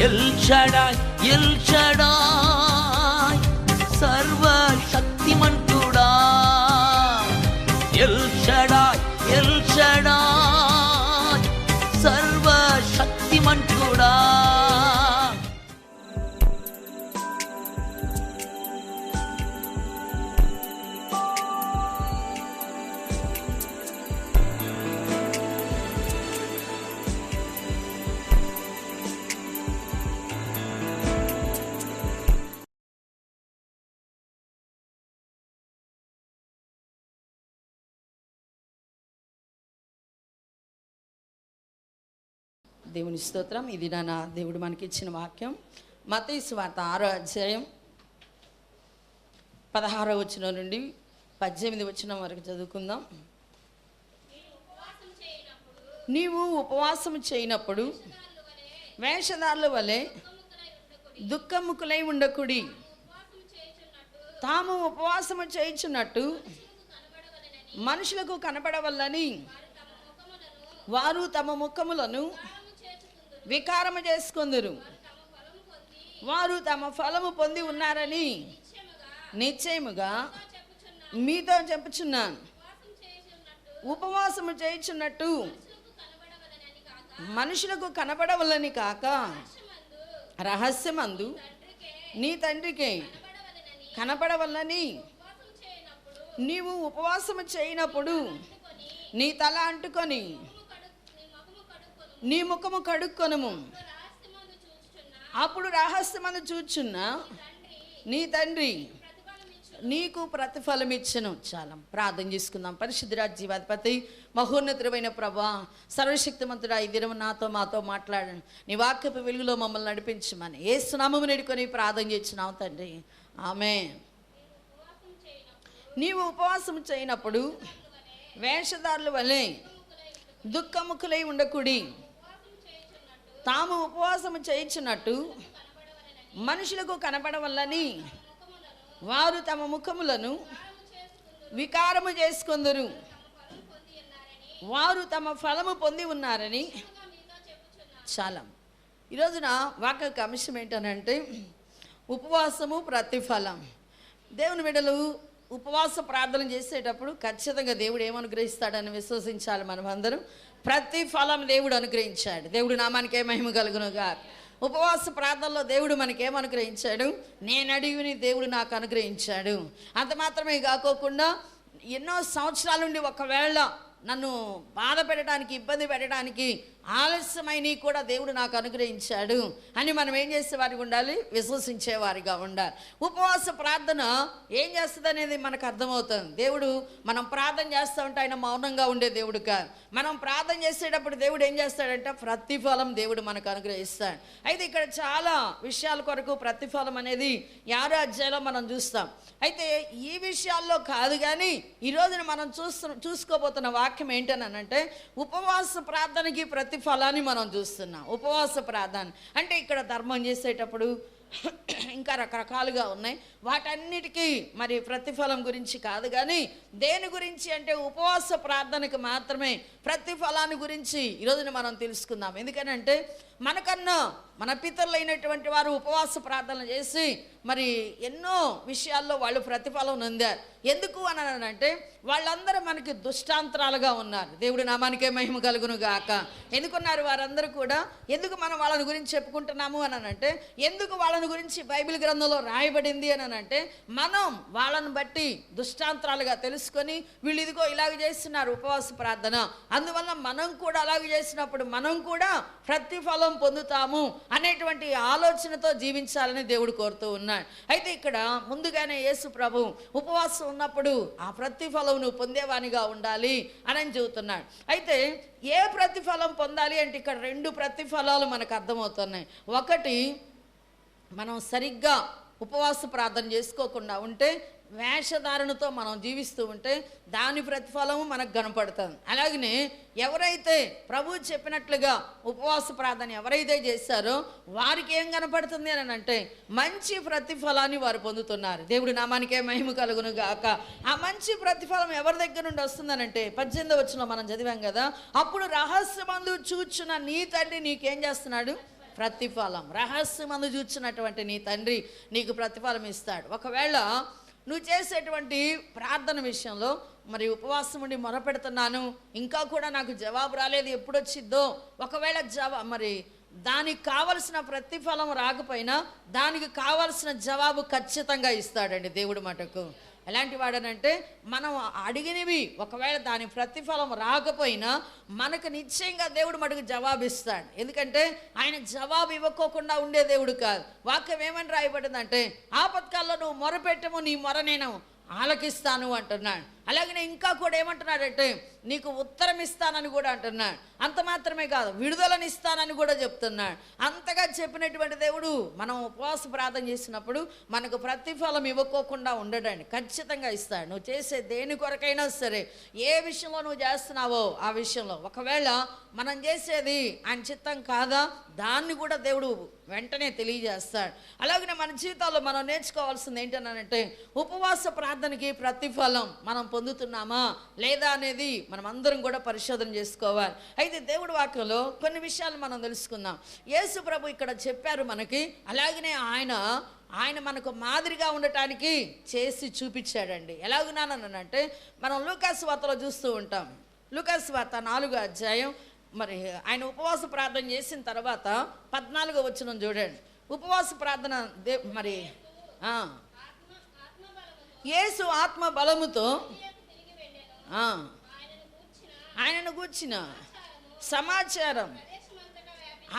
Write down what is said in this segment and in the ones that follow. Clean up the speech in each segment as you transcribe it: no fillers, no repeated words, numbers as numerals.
L Shaddai El Shaddai సర్వశక్తిమంతుడా, El Shaddai El Shaddai సర్వశక్తిమంతుడా. దేవుని స్తోత్రం. ఇది నా దేవుడు మనకిచ్చిన వాక్యం. మత్తయి సువార్త 6వ అధ్యాయం 16వ వచనం నుండి 18వ వచనం వరకు చదువుకుందాం. నీవు ఉపవాసం చేయనప్పుడు వేషధారుల వలె దుఃఖముఖులై ఉండకుడి, తాము ఉపవాసము చేయుచున్నట్టు మనుషులకు కనపడవల్లని వారు తమ ముఖములను వికారము చేసుకొందురు. వారు తమ ఫలము పొంది ఉన్నారని నిశ్చయముగా మీతో చెప్పుచున్నాను. ఉపవాసము చేయుచున్నట్టు మనుషులకు కనబడవలని కాక రహస్యమందు నీ తండ్రికి కనపడవలని నీవు ఉపవాసము చేయనప్పుడు నీ తల అంటుకొని నీ ముఖము కడుక్కొనుము. అప్పుడు రహస్యమందు చూచున్న నీ తండ్రి నీకు ప్రతిఫలం ఇచ్చును. చాలా ప్రార్థన చేసుకుందాం. పరిశుద్ధ జీవాధిపతి మహోన్నతుడైన ప్రభా, సర్వశక్తిమంతుడా, ఈ దినం నాతో మాతో మాట్లాడండి. నీ వాక్యపు వెలుగులో మమ్మల్ని నడిపించమని యేసు నామమున వేడుకొని ప్రార్థన చేస్తున్నాం తండ్రి, ఆమేన్. నీవు ఉపవాసం చేయనప్పుడు వేషధారుల వలె దుఃఖముఖులై ఉండకుడి, తాము ఉపవాసము చేయుచున్నట్టు మనుషులకు కనపడవల్లని వారు తమ ముఖములను వికారము చేసుకొందురు. వారు తమ ఫలము పొంది ఉన్నారని. చాలా ఈరోజున వాక్య అంశం ఏంటనంటే ఉపవాసము ప్రతిఫలం. దేవుని బిడ్డలు ఉపవాస ప్రార్థన చేసేటప్పుడు ఖచ్చితంగా దేవుడు ఏమనుగ్రహిస్తాడని విశ్వసించాలి. మనం అందరం ప్రతిఫలం దేవుడు అనుగ్రహించాడు. దేవుడు నామానికే మహిమ కలుగునుగా. ఉపవాస ప్రార్థనలో దేవుడు మనకేమనుగ్రహించాడు? నేను అడిగిని దేవుడు నాకు అనుగ్రహించాడు. అంత మాత్రమే కాకోకుండా ఎన్నో సంవత్సరాల నుండి ఒకవేళ నన్ను బాధ పెట్టడానికి, ఇబ్బంది పెట్టడానికి ఆలస్యమైనవి కూడా దేవుడు నాకు అనుగ్రహించాడు అని మనం ఏం చేసేవారికి ఉండాలి? విశ్వసించేవారిగా ఉండాలి. ఉపవాస ప్రార్థన ఏం చేస్తుంది అనేది మనకు అర్థమవుతుంది. దేవుడు మనం ప్రార్థన చేస్తూ ఉంటే ఆయన మౌనంగా ఉండే దేవుడు కాదు. మనం ప్రార్థన చేసేటప్పుడు దేవుడు ఏం చేస్తాడంటే ప్రతిఫలం దేవుడు మనకు అనుగ్రహిస్తాడు. అయితే ఇక్కడ చాలా విషయాల కొరకు ప్రతిఫలం అనేది 6వ అధ్యాయంలో మనం చూస్తాం. అయితే ఈ విషయాల్లో కాదు, కానీ ఈ రోజున మనం చూసుకోబోతున్న వాక్యం ఏంటనంటే ఉపవాస ప్రార్థనకి ప్రతిఫలాన్ని మనం చూస్తున్నాం. ఉపవాస ప్రార్థన అంటే ఇక్కడ ధర్మం చేసేటప్పుడు ఇంకా రకరకాలుగా ఉన్నాయి. వాటన్నిటికీ మరి ప్రతిఫలం గురించి కాదు, కానీ దేని గురించి అంటే ఉపవాస ప్రార్థనకు మాత్రమే ప్రతిఫలాన్ని గురించి ఈరోజున మనం తెలుసుకుందాం. ఎందుకనంటే మనకన్నా మన పితరులైనటువంటి వారు ఉపవాస ప్రార్థన చేసి మరి ఎన్నో విషయాల్లో వాళ్ళు ప్రతిఫలం పొందారు. ఎందుకు అని అంటే వాళ్ళందరూ మనకి దుష్టాంతరాలుగా ఉన్నారు. దేవుడి నామానికే మహిమ కలుగును గాక. ఎందుకున్నారు వారందరూ కూడా? ఎందుకు మనం వాళ్ళని గురించి చెప్పుకుంటున్నాము అని అంటే, ఎందుకు వాళ్ళని గురించి బైబిల్ గ్రంథంలో రాయబడింది అని అంటే, మనం వాళ్ళని బట్టి దుష్టాంతరాలుగా తెలుసుకొని వీళ్ళు ఇదిగో ఇలాగ చేస్తున్నారు ఉపవాస ప్రార్థన, అందువల్ల మనం కూడా అలాగ చేసినప్పుడు మనం కూడా ప్రతిఫలం పొందుతాము అనేటువంటి ఆలోచనతో జీవించాలని దేవుడు కోరుతూ ఉన్నాడు. అయితే ఇక్కడ ముందుగానే యేసు ప్రభు ఉపవాసం ఉన్నప్పుడు ఆ ప్రతిఫలం నువ్వు పొందేవానిగా ఉండాలి అని చెబుతున్నాడు. అయితే ఏ ప్రతిఫలం పొందాలి అంటే ఇక్కడ 2 ప్రతిఫలాలు మనకు అర్థమవుతున్నాయి. ఒకటి, మనం సరిగ్గా ఉపవాస ప్రార్థన చేసుకోకుండా ఉంటే, వేషధారణతో మనం జీవిస్తూ ఉంటే దాని ప్రతిఫలము మనకు కనపడుతుంది. అలాగనే ఎవరైతే ప్రభు చెప్పినట్లుగా ఉపవాస ప్రార్థన ఎవరైతే చేశారో వారికి ఏం కనపడుతుంది అని అంటే మంచి ప్రతిఫలాన్ని వారు పొందుతున్నారు. దేవుడి నామానికే మహిమ కలుగును గాక. ఆ మంచి ప్రతిఫలం ఎవరి దగ్గర నుండి వస్తుందనంటే 18వ వచనంలో మనం చదివాం కదా, అప్పుడు రహస్యమందు చూచున్న నీ తండ్రి నీకేం చేస్తున్నాడు? ప్రతిఫలం. రహస్యమందు చూచినటువంటి నీ తండ్రి నీకు ప్రతిఫలం ఇస్తాడు. ఒకవేళ నువ్వు చేసేటువంటి ప్రార్థన విషయంలో మరి ఉపవాసం ఉండి మొరపెడుతున్నాను, ఇంకా కూడా నాకు జవాబు రాలేదు, ఎప్పుడు వచ్చిద్దో, ఒకవేళ మరి దానికి కావలసిన ప్రతిఫలం రాకపోయినా దానికి కావలసిన జవాబు ఖచ్చితంగా ఇస్తాడండి దేవుడు మటుకు. ఎలాంటి వాడనంటే మనం అడిగినవి ఒకవేళ దాని ప్రతిఫలం రాకపోయినా మనకు నిశ్చయంగా దేవుడు మటుకు జవాబు ఇస్తాడు. ఎందుకంటే ఆయన జవాబు ఇవ్వకోకుండా ఉండే దేవుడు కాదు. వాక్యం ఏమని రాయబడిందంటే ఆపత్కాల్లో నువ్వు మొరపెట్టము, నీ మొర నేను ఆలకిస్తాను అంటున్నాడు. అలాగనే ఇంకా కూడా ఏమంటున్నాడంటే నీకు ఉత్తరం ఇస్తానని కూడా అంటున్నాడు. అంత మాత్రమే కాదు, విడుదలని ఇస్తానని కూడా చెప్తున్నాడు. అంతగా చెప్పినటువంటి దేవుడు మనం ఉపవాస ప్రార్థన చేసినప్పుడు మనకు ప్రతిఫలం ఇవ్వకోకుండా ఉండడండి, ఖచ్చితంగా ఇస్తాడు. నువ్వు చేసే దేని కొరకైనా సరే, ఏ విషయంలో నువ్వు చేస్తున్నావో ఆ విషయంలో ఒకవేళ మనం చేసేది ఆయన చిత్తం కాదా, దాన్ని కూడా దేవుడు వెంటనే తెలియజేస్తాడు. అలాగనే మన జీవితాల్లో మనం నేర్చుకోవాల్సింది ఏంటనంటే ఉపవాస ప్రార్థనకి ప్రతిఫలం మనం పొందుతున్నామా లేదా అనేది మనం అందరం కూడా పరిశోధన చేసుకోవాలి. అయితే దేవుడి వాక్యంలో కొన్ని విషయాలు మనం తెలుసుకుందాం. యేసు ప్రభు ఇక్కడ చెప్పారు మనకి, అలాగనే ఆయన మనకు మాదిరిగా ఉండటానికి చేసి చూపించాడండి. ఎలాగున్నానంటే మనం లూకాసు వార్తలో చూస్తూ ఉంటాం. లూకాసు వార్త 4వ అధ్యాయం మరి ఆయన ఉపవాస ప్రార్థన చేసిన తర్వాత 14వ వచనం చూడండి. ఉపవాస ప్రార్థన మరి యేసు ఆత్మ బలముతో ఆయనను గూర్చిన సమాచారం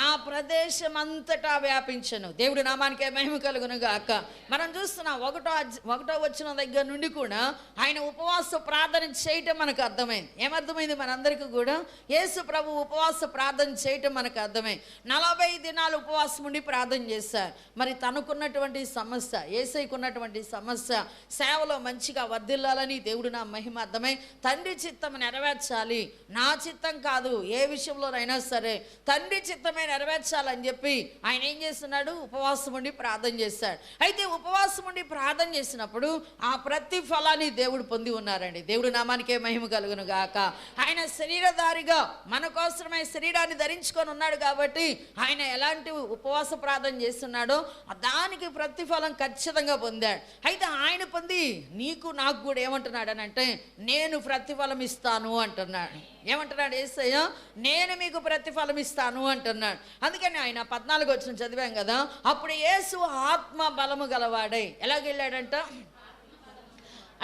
ఆ ప్రదేశం అంతటా వ్యాపించను. దేవుడి నామానికే మహిమ కలుగును గాక. మనం చూస్తున్నాం 1వ వచనం దగ్గర నుండి కూడా ఆయన ఉపవాస ప్రార్థన చేయటం మనకు అర్థమైంది. ఏమర్థమైంది మనందరికీ కూడా? యేసు ప్రభు ఉపవాస ప్రార్థన చేయటం మనకు అర్థమైంది. 40 దినాలు ఉపవాసం ఉండి ప్రార్థన చేశారు. మరి తనకున్నటువంటి సమస్య, యేసయ్యకున్నటువంటి సమస్య సేవలో మంచిగా వర్ధిల్లాలని దేవుడు నా మహిమ అర్థమై తండ్రి చిత్తం నెరవేర్చాలి, నా చిత్తం కాదు, ఏ విషయంలోనైనా సరే తండ్రి చిత్తం నెరవేర్చాలని చెప్పి ఆయన ఏం చేస్తున్నాడు? ఉపవాసం ఉండి ప్రార్థన చేశాడు. అయితే ఉపవాసం ఉండి ప్రార్థన చేసినప్పుడు ఆ ప్రతిఫలాన్ని దేవుడు పొంది ఉన్నారండి. దేవుడు నామానికే మహిమ కలుగును గాక. ఆయన శరీరధారిగా మన కోసమే శరీరాన్ని ధరించుకొని ఉన్నాడు కాబట్టి ఆయన ఎలాంటి ఉపవాస ప్రార్థన చేస్తున్నాడో దానికి ప్రతిఫలం ఖచ్చితంగా పొందాడు. అయితే ఆయన పొంది నీకు నాకు కూడా ఏమంటున్నాడు అని అంటే నేను ప్రతిఫలం ఇస్తాను అంటున్నాడు. ఏమంటున్నాడు యేసయ్య? నేను మీకు ప్రతిఫలం ఇస్తాను అంటున్నాడు. అందుకని ఆయన 14వ వచనం చదివాం కదా, అప్పుడు యేసు ఆత్మ బలము గలవాడై ఎలాగెళ్ళాడంట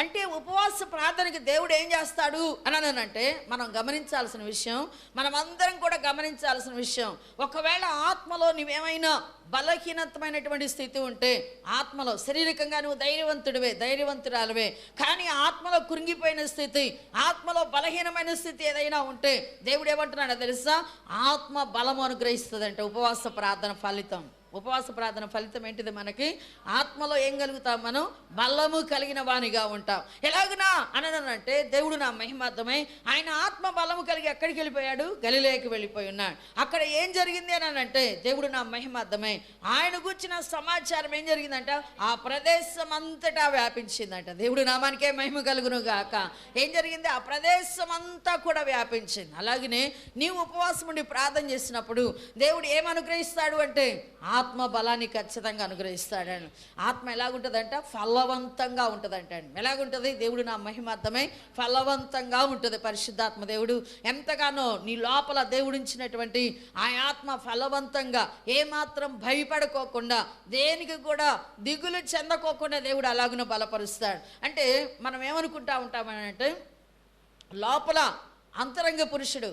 అంటే ఉపవాస ప్రార్థనకి దేవుడు ఏం చేస్తాడు అని అంటే మనం గమనించాల్సిన విషయం, మనం అందరం కూడా గమనించాల్సిన విషయం, ఒకవేళ ఆత్మలో నువ్వేమైనా బలహీనతమైనటువంటి స్థితి ఉంటే, ఆత్మలో శారీరకంగా నువ్వు ధైర్యవంతురాలవే, కానీ ఆత్మలో కురింగిపోయిన స్థితి, ఆత్మలో బలహీనమైన స్థితి ఏదైనా ఉంటే దేవుడు ఏమంటున్నాడో తెలుసా? ఆత్మ బలము అనుగ్రహిస్తుందంటే ఉపవాస ప్రార్థన ఫలితం. ఉపవాస ప్రార్థన ఫలితం ఏంటిది? మనకి ఆత్మలో ఏం కలుగుతాం? మనం బలము కలిగిన వానిగా ఉంటాం. ఎలాగునా అననంటే దేవుడు నా మహిమార్థమై ఆయన ఆత్మ బలము కలిగి ఎక్కడికి వెళ్ళిపోయాడు? గలిలేకి వెళ్ళిపోయి ఉన్నాడు. అక్కడ ఏం జరిగింది అని అంటే దేవుడు నా మహిమార్థమై ఆయన గురించిన సమాచారం ఏం జరిగిందంట? ఆ ప్రదేశం అంతటా వ్యాపించిందంట. దేవుడు నామానికే మహిమ కలుగును గాక. ఏం జరిగింది? ఆ ప్రదేశం అంతా కూడా వ్యాపించింది. అలాగనే నీవు ఉపవాసం ఉండి ప్రార్థన చేసినప్పుడు దేవుడు ఏం అనుగ్రహిస్తాడు అంటే ఆత్మ బలాన్ని ఖచ్చితంగా అనుగ్రహిస్తాడండి. ఆత్మ ఎలాగుంటుందంట? ఫలవంతంగా ఉంటుందంట. ఎలాగుంటుంది? దేవుడు నా మహిమార్థమై ఫలవంతంగా ఉంటుంది. పరిశుద్ధాత్మ దేవుడు ఎంతగానో నీ లోపల దేవుడించినటువంటి ఆ ఆత్మ ఫలవంతంగా ఏమాత్రం భయపడుకోకుండా దేనికి కూడా దిగులు చెందకోకుండా దేవుడు అలాగున బలపరుస్తాడు. అంటే మనం ఏమనుకుంటా ఉంటామనంటే లోపల అంతరంగ పురుషుడు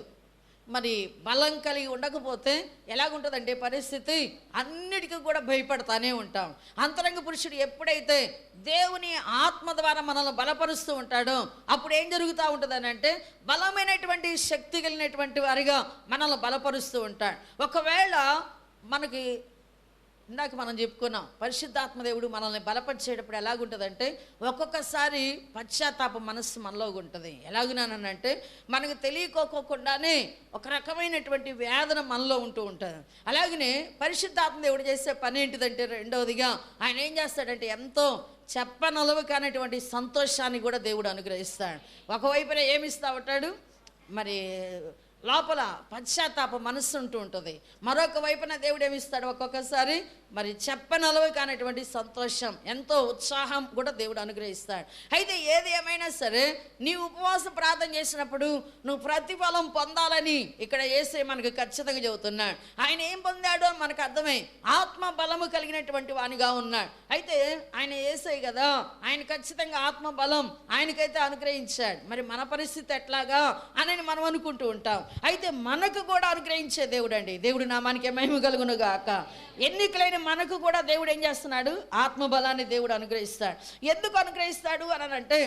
మరి బలం కలిగి ఉండకపోతే ఎలాగుంటుందంటే పరిస్థితి అన్నిటికీ కూడా భయపడతానే ఉంటాం. అంతరంగ పురుషుడు ఎప్పుడైతే దేవుని ఆత్మ ద్వారా మనల్ని బలపరుస్తూ ఉంటాడో అప్పుడు ఏం జరుగుతూ ఉంటుందని అంటే బలమైనటువంటి శక్తి కలిగినటువంటి వారిగా మనల్ని బలపరుస్తూ ఉంటాడు. ఒకవేళ మనకి ఇందాక మనం చెప్పుకున్నాం పరిశుద్ధాత్మదేవుడు మనల్ని బలపరిచేటప్పుడు ఎలాగుంటుందంటే ఒక్కొక్కసారి పశ్చాత్తాప మనస్సు మనలో ఉంటుంది. ఎలాగున్నానంటే మనకు తెలియకోకుండానే ఒక రకమైనటువంటి వేదన మనలో ఉంటూ ఉంటుంది. అలాగనే పరిశుద్ధాత్మదేవుడు చేసే పని ఏంటిదంటే రెండవదిగా ఆయన ఏం చేస్తాడంటే ఎంతో చెప్పనలవు కానటువంటి సంతోషాన్ని కూడా దేవుడు అనుగ్రహిస్తాడు. ఒకవైపున ఏమిస్తా ఉంటాడు? మరి లోపల పశ్చాత్తాప మనస్సు ఉంటూ ఉంటుంది. మరొక వైపున దేవుడు ఏమిస్తాడు, ఒక్కొక్కసారి మరి చెప్పనలవి కానటువంటి సంతోషం, ఎంతో ఉత్సాహం కూడా దేవుడు అనుగ్రహిస్తాడు. అయితే ఏది ఏమైనా సరే నీ ఉపవాస ప్రార్థన చేసినప్పుడు నువ్వు ప్రతిఫలం పొందాలని ఇక్కడ యేసయ్య మనకు ఖచ్చితంగా చెబుతున్నాడు. ఆయన ఏం పొందాడో మనకు అర్థమై ఆత్మ బలము కలిగినటువంటి వానిగా ఉన్నాడు. అయితే ఆయన యేసయ్య కదా, ఆయన ఖచ్చితంగా ఆత్మ బలం ఆయనకైతే అనుగ్రహించాడు. మరి మన పరిస్థితి ఎట్లాగా అని మనం అనుకుంటూ ఉంటాం. అయితే మనకు కూడా అనుగ్రహించే దేవుడు అండి. దేవుడు నామానికి మహిమ కలుగును గాక. ఎన్నికలైన మనకు కూడా దేవుడు ఏం చేస్తున్నాడు, ఆత్మబలాన్ని దేవుడు అనుగ్రహిస్తాడు. ఎందుకు అనుగ్రహిస్తాడు అని అంటే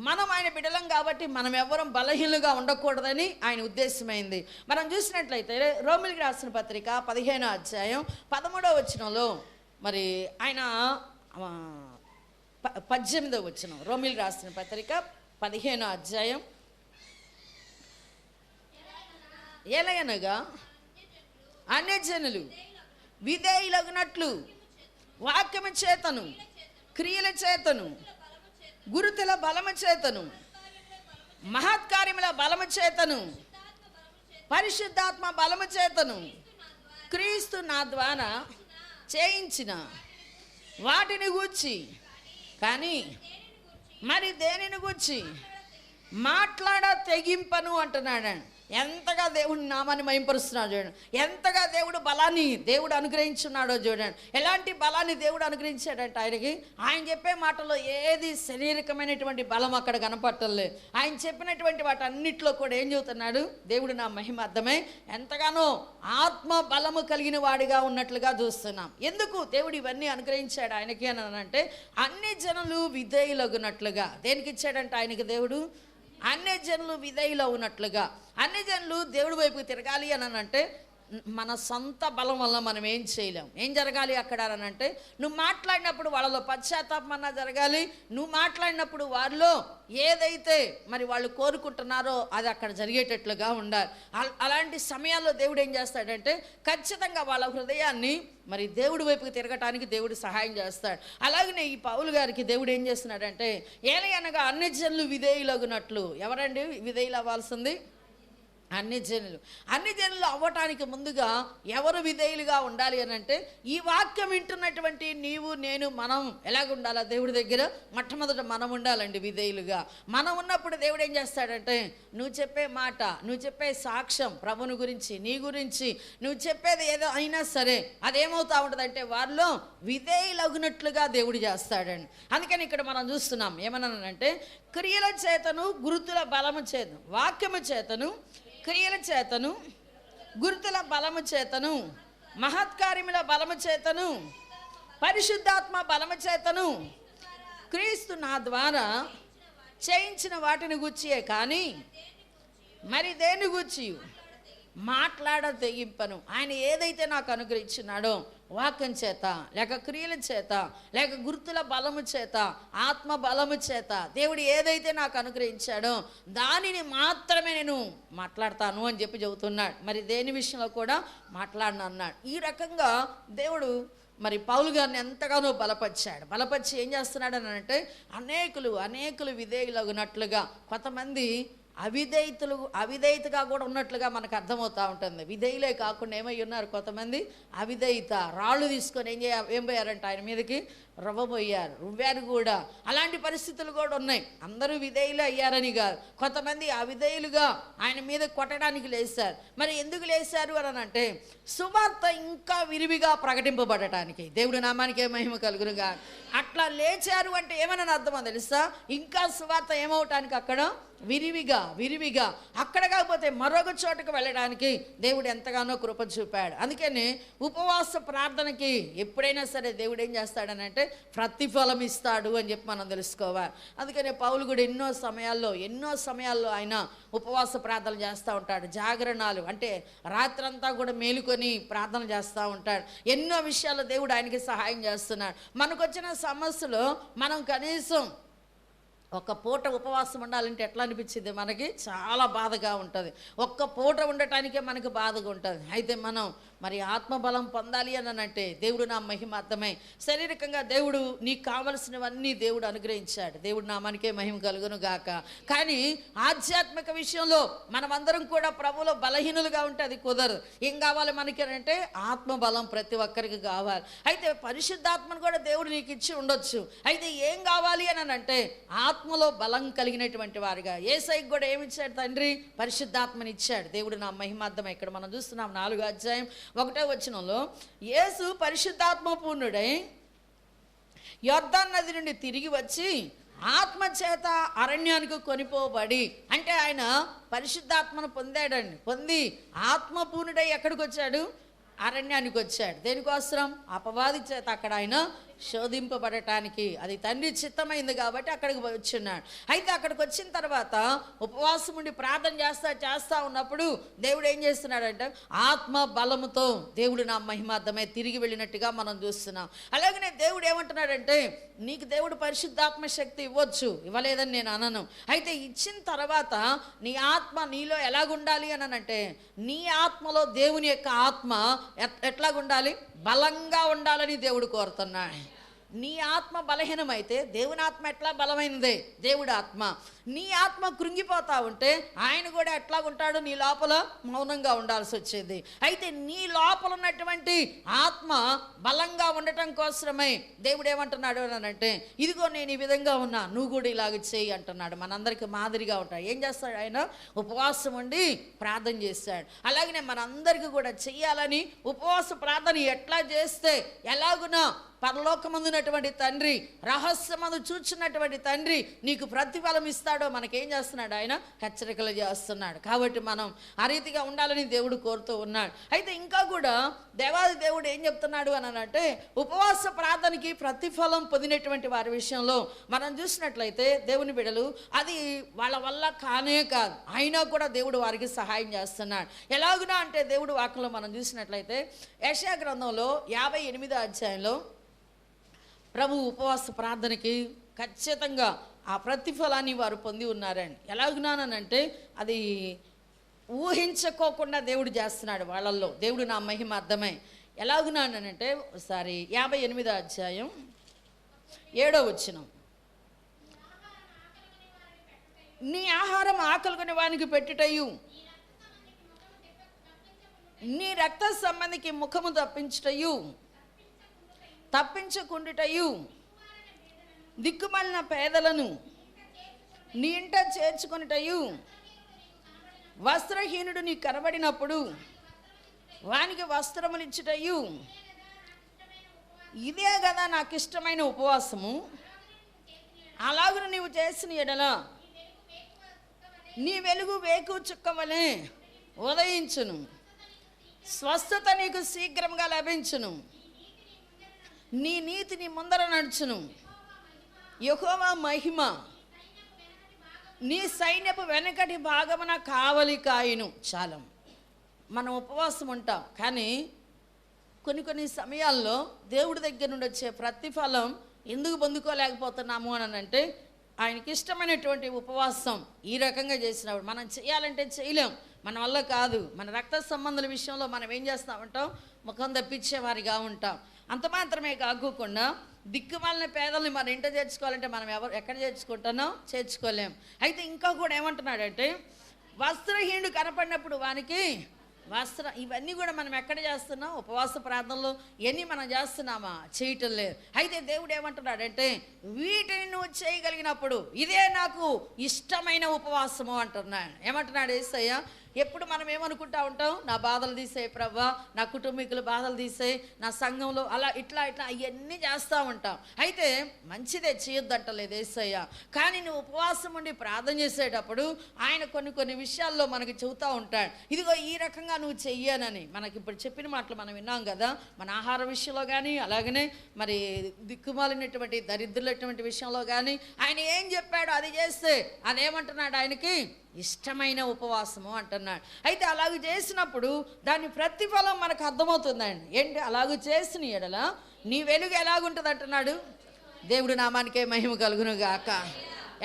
మనం ఆయన బిడ్డలం కాబట్టి మనం ఎవ్వరం బలహీనులుగా ఉండకూడదని ఆయన ఉద్దేశమైంది. మనం చూసినట్లయితే రోమిలికి రాసిన పత్రిక 15వ అధ్యాయం 13వ వచనంలో మరి ఆయన 18వ వచనం, రోమిలికి రాసిన పత్రిక 15వ అధ్యాయం, ఎలయనగా అన్యజనులు విధేయులగునట్లు వాక్యము చేతను క్రియల చేతను గురుతుల బలము చేతను మహత్కార్యముల బలము చేతను పరిశుద్ధాత్మ బలము చేతను క్రీస్తు నా ద్వారా చేయించిన వాటిని గూర్చి కానీ మరి దేనిని గూర్చి మాట్లాడ తెగింపను అంటున్నాడు. ఎంతగా దేవుడి నామాన్ని మహింపరుస్తున్నాడు చూడండి, ఎంతగా దేవుడు బలాన్ని దేవుడు అనుగ్రహించున్నాడో చూడండి. ఎలాంటి బలాన్ని దేవుడు అనుగ్రహించాడంటే ఆయనకి, ఆయన చెప్పే మాటలో ఏది శారీరకమైనటువంటి బలం అక్కడ కనపట్టలేదు. ఆయన చెప్పినటువంటి వాటి అన్నిట్లో కూడా ఏం చెబుతున్నాడు, దేవుడు నా మహిమ అర్థమై ఎంతగానో ఆత్మ బలము కలిగిన వాడిగా ఉన్నట్లుగా చూస్తున్నాం. ఎందుకు దేవుడు ఇవన్నీ అనుగ్రహించాడు ఆయనకి అని అంటే, అన్ని జనులు విధేయులగునట్లుగా. దేనికి ఇచ్చాడంటే ఆయనకి దేవుడు, అన్ని జనులు విధేయులు ఉన్నట్లుగా. అన్ని జనులు దేవుడి వైపుకి తిరగాలి అని అంటే మన సొంత బలం వల్ల మనం ఏం చేయలేం. ఏం జరగాలి అక్కడ అని అంటే, నువ్వు మాట్లాడినప్పుడు వాళ్ళలో పశ్చాత్తాపం అన్నా జరగాలి. నువ్వు మాట్లాడినప్పుడు వారిలో ఏదైతే మరి వాళ్ళు కోరుకుంటున్నారో అది అక్కడ జరిగేటట్లుగా ఉండాలి. అలాంటి సమయాల్లో దేవుడు ఏం చేస్తాడంటే ఖచ్చితంగా వాళ్ళ హృదయాన్ని మరి దేవుడి వైపుకి తిరగటానికి దేవుడు సహాయం చేస్తాడు. అలాగనే ఈ పౌలు గారికి దేవుడు ఏం చేస్తున్నాడంటే, ఏలయనగా అన్ని జనులు విధేయులగునట్లు. ఎవరండి విధేయులు అవ్వాల్సింది? అన్ని జనులు అవ్వటానికి ముందుగా ఎవరు విధేయులుగా ఉండాలి అని అంటే, ఈ వాక్యం వింటున్నటువంటి నీవు నేను మనం ఎలాగ ఉండాలా దేవుడి దగ్గర? మొట్టమొదట మనం ఉండాలండి విధేయులుగా. మనం ఉన్నప్పుడు దేవుడు ఏం చేస్తాడంటే, నువ్వు చెప్పే మాట, నువ్వు చెప్పే సాక్ష్యం ప్రభుని గురించి, నీ గురించి నువ్వు చెప్పేది ఏదో అయినా సరే అదేమవుతా ఉంటుందంటే వారిలో విధేయులగునట్లుగా దేవుడు చేస్తాడండి. అందుకని ఇక్కడ మనం చూస్తున్నాం ఏమన్నానంటే, క్రియల చేతను గురుతుల బలము చేతను, వాక్యము చేతను క్రియల చేతను గురుతుల బలము చేతను మహత్కార్యముల బలము చేతను పరిశుద్ధాత్మ బలము చేతను క్రీస్తు నా ద్వారా చేయించిన వాటిని గూర్చియే కానీ మరి దేని గూర్చి మాట్లాడ తెగింపను. ఆయన ఏదైతే నాకు అనుగ్రహించినాడో వాక్యం చేత లేక క్రియల చేత లేక గుర్తుల బలము చేత ఆత్మ బలము చేత దేవుడు ఏదైతే నాకు అనుగ్రహించాడో దానిని మాత్రమే నేను మాట్లాడతాను అని చెప్పి చెబుతున్నాడు. మరి దేని విషయంలో కూడా మాట్లాడను అన్నాడు. ఈ రకంగా దేవుడు మరి పౌలు గారిని ఎంతగానో బలపరిచి ఏం చేస్తున్నాడు అని అంటే, అనేకులు విధేయులగునట్లుగా, కొంతమంది అవిధేయతగా కూడా ఉన్నట్లుగా మనకు అర్థమవుతూ ఉంటుంది. విధేయులే కాకుండా ఏమై ఉన్నారు కొంతమంది అవిధేయత, రాళ్ళు తీసుకొని ఏం పోయారంట ఆయన మీదకి రువ్వారు కూడా. అలాంటి పరిస్థితులు కూడా ఉన్నాయి. అందరూ విధేయులు అయ్యారని కాదు, కొంతమంది అవిధేయులుగా ఆయన మీద కొట్టడానికి లేచారు. మరి ఎందుకు లేచారు అని అంటే, సువార్త ఇంకా విరివిగా ప్రకటింపబడటానికి. దేవుడి నామానికి మహిమ కలుగునుగా. అట్లా లేచారు అంటే ఏమని అర్థమో తెలుసా? ఇంకా సువార్త ఏమవటానికి అక్కడ విరివిగా అక్కడ కాకపోతే మరొక చోటకు వెళ్ళడానికి దేవుడు ఎంతగానో కృప చూపాడు. అందుకని ఉపవాస ప్రార్థనకి ఎప్పుడైనా సరే దేవుడు ఏం చేస్తాడనంటే ప్రతిఫలం ఇస్తాడు అని చెప్పి మనం తెలుసుకోవాలి. అందుకని పౌలు కూడా ఎన్నో సమయాల్లో ఆయన ఉపవాస ప్రార్థనలు చేస్తూ ఉంటాడు. జాగరణాలు అంటే రాత్రంతా కూడా మేలుకొని ప్రార్థన చేస్తూ ఉంటాడు. ఎన్నో విషయాల్లో దేవుడు ఆయనకి సహాయం చేస్తున్నాడు. మనకు వచ్చిన సమస్యలో మనం కనీసం ఒక్క పూట ఉపవాసం ఉండాలంటే ఎట్లా అనిపించింది మనకి? చాలా బాధగా ఉంటుంది. ఒక్క పూట ఉండటానికే మనకు బాధగా ఉంటుంది. అయితే మనం మరి ఆత్మబలం పొందాలి అని అంటే దేవుడు నా మహిమార్థమై శారీరకంగా దేవుడు నీకు కావలసినవన్నీ దేవుడు అనుగ్రహించాడు. దేవుడు నామానికే మహిమ కలుగును గాక. కానీ ఆధ్యాత్మిక విషయంలో మనమందరం కూడా ప్రభువులో బలహీనులుగా ఉంటే అది కుదరదు. ఏం కావాలి మనకి అంటే ఆత్మబలం ప్రతి ఒక్కరికి కావాలి. అయితే పరిశుద్ధాత్మను కూడా దేవుడు నీకు ఇచ్చి ఉండొచ్చు. అయితే ఏం కావాలి అని అంటే ఆత్మలో బలం కలిగినటువంటి వారుగా. యేసయ్యకు కూడా ఏమి ఇచ్చాడు తండ్రి? పరిశుద్ధాత్మని ఇచ్చాడు. దేవుడు నా మహిమార్థమై ఇక్కడ మనం చూస్తున్నాం 4వ అధ్యాయం 1వ వచనంలో యేసు పరిశుద్ధాత్మ పూర్ణుడై యొర్దాను నది నుండి తిరిగి వచ్చి ఆత్మ చేత అరణ్యానికి కొనిపోబడి, అంటే ఆయన పరిశుద్ధాత్మను పొందాడండి. పొంది ఆత్మపూర్ణుడై ఎక్కడికి వచ్చాడు? అరణ్యానికి వచ్చాడు. దేనికోసం? అపవాది చేత అక్కడ ఆయన శోధింపబడటానికి. అది తండ్రి చిత్తమైంది కాబట్టి అక్కడికి వచ్చున్నాడు. అయితే అక్కడికి వచ్చిన తర్వాత ఉపవాసం ఉండి ప్రార్థన చేస్తా ఉన్నప్పుడు దేవుడు ఏం చేస్తున్నాడంటే ఆత్మ బలముతో దేవుడు నా మహిమార్థమై తిరిగి వెళ్ళినట్టుగా మనం చూస్తున్నాం. అలాగనే దేవుడు ఏమంటున్నాడంటే నీకు దేవుడు పరిశుద్ధాత్మ శక్తి ఇవ్వచ్చు, ఇవ్వలేదని నేను అనను. అయితే ఇచ్చిన తర్వాత నీ ఆత్మ నీలో ఎలాగుండాలి అని అంటే నీ ఆత్మలో దేవుని యొక్క ఆత్మ ఎట్లాగుండాలి? బలంగా ఉండాలని దేవుడు కోరుతున్నాడు. నీ ఆత్మ బలహీనమైతే దేవుని ఆత్మ ఎట్లా బలమైనదే? దేవుడి ఆత్మ. నీ ఆత్మ కృంగిపోతా ఉంటే ఆయన కూడా ఎట్లా ఉంటాడు? నీ లోపల మౌనంగా ఉండాల్సి వచ్చేది. అయితే నీ లోపల ఉన్నటువంటి ఆత్మ బలంగా ఉండటం కోసమై దేవుడు ఏమంటున్నాడు అని అంటే ఇదిగో నేను ఈ విధంగా ఉన్నా, నువ్వు కూడా ఇలాగ చేయి అంటున్నాడు. మనందరికీ మాదిరిగా ఉంటాడు. ఏం చేస్తాడు ఆయన? ఉపవాసం ఉండి ప్రార్థన చేస్తాడు. అలాగనే మనందరికీ కూడా చెయ్యాలని ఉపవాస ప్రార్థన ఎట్లా చేస్తే ఎలాగునా పరలోకమందున్నటువంటి తండ్రి, రహస్యమందు చూచున్నటువంటి తండ్రి నీకు ప్రతిఫలం ఇస్తాడో మనకేం చేస్తున్నాడు? ఆయన హెచ్చరికలు చేస్తున్నాడు. కాబట్టి మనం ఆ రీతిగా ఉండాలని దేవుడు కోరుతూ ఉన్నాడు. అయితే ఇంకా కూడా దేవాది దేవుడు ఏం చెప్తున్నాడు అని అంటే ఉపవాస ప్రార్థనకి ప్రతిఫలం పొందినటువంటి వారి విషయంలో మనం చూసినట్లయితే దేవుని బిడ్డలు అది వాళ్ళ వల్ల కానే కాదు, అయినా కూడా దేవుడు వారికి సహాయం చేస్తున్నాడు. ఎలాగునా అంటే దేవుడు వాక్యంలో మనం చూసినట్లయితే యెషయా గ్రంథంలో 58వ అధ్యాయంలో ప్రభు ఉపవాస ప్రార్థనకి ఖచ్చితంగా ఆ ప్రతిఫలాన్ని వారు పొంది ఉన్నారండి. ఎలాగున్నానంటే అది ఊహించుకోకుండా దేవుడు చేస్తున్నాడు వాళ్ళల్లో. దేవుడు నా మహిమ అర్థమై ఎలాగున్నానంటే ఒకసారి 58వ అధ్యాయం 7వ వచనం, నీ ఆహారం ఆకలిగొని వానికి పెట్టుటయు నీ రక్త సంబంధికి ముఖము తప్పించకుండుటయు దిక్కుమాలిన పేదలను నీ ఇంట చేర్చుకొనుటయు వస్త్రహీనుడు నీ కనబడినప్పుడు వానికి వస్త్రములు ఇచ్చుటయు ఇదే కదా నాకు ఇష్టమైన ఉపవాసము. అలాగున నీవు చేసిన ఎడల నీ వెలుగు వేకువ చుక్క వలె ఉదయించును, స్వస్థత నీకు శీఘ్రంగా లభించును, నీ నీతి నీ ముందర నడుచును, యెహోవా మహిమ నీ సైన్యపు వెనకటి భాగమున కావలి కాయును. చాలా మనం ఉపవాసం ఉంటాం, కానీ కొన్ని సమయాల్లో దేవుడి దగ్గర నుండి వచ్చే ప్రతిఫలం ఎందుకు పొందుకోలేకపోతున్నాము అని అంటే ఆయనకి ఇష్టమైనటువంటి ఉపవాసం ఈ రకంగా చేసినప్పుడు మనం చేయాలంటే చేయలేం, మన వల్ల కాదు. మన రక్త సంబంధాల విషయంలో మనం ఏం చేస్తూ ఉంటాం? ముఖం తప్పించేవారిగా ఉంటాం. అంత మాత్రమే కాకుండా దిక్కుమాలిన పేదల్ని మన ఇంట చేర్చుకోవాలంటే మనం ఎక్కడ చేర్చుకుంటున్నాం? చేర్చుకోలేం. అయితే ఇంకా కూడా ఏమంటున్నాడంటే వస్త్రహీనుడు కనపడినప్పుడు వానికి ఇవన్నీ కూడా మనం ఎక్కడ చేస్తున్నాం? ఉపవాస ప్రార్థనలో ఇవన్నీ మనం చేస్తున్నామా? చేయటం లేదు. అయితే దేవుడు ఏమంటున్నాడంటే వీటిని నువ్వు చేయగలిగినప్పుడు ఇదే నాకు ఇష్టమైన ఉపవాసము అంటున్నాడు. ఏమంటున్నాడు యేసయ్య? ఎప్పుడు మనం ఏమనుకుంటా ఉంటాం? నా బాధలు తీసేయి ప్రభా, నా కుటుంబీకుల బాధలు తీసేయి, నా సంఘంలో అలా ఇట్లా అవన్నీ చేస్తూ ఉంటాం. అయితే మంచిదే, చేయొద్దంటలేదు యేసయ్య. కానీ నువ్వు ఉపవాసం ఉండి ప్రార్థన చేసేటప్పుడు ఆయన కొన్ని విషయాల్లో మనకి చెబుతూ ఉంటాడు. ఇదిగో ఈ రకంగా నువ్వు చెయ్యనని. మనకి ఇప్పుడు చెప్పిన మాటలు మనం విన్నాం కదా. మన ఆహార విషయంలో కానీ అలాగనే మరి దిక్కుమాలినటువంటి దరిద్రులటువంటి విషయంలో కానీ ఆయన ఏం చెప్పాడో అది చేస్తే అదేమంటున్నాడు? ఆయనకి ఇష్టమైన ఉపవాసము అంటున్నాడు. అయితే అలాగ చేసినప్పుడు దాని ప్రతిఫలం మనకు అర్థమవుతుందండి. ఏంటి? అలాగ చేసిన ఎడల నీ వెలుగు ఎలాగుంటుంది అంటున్నాడు. దేవుడు నామానికే మహిమ కలుగును గాక.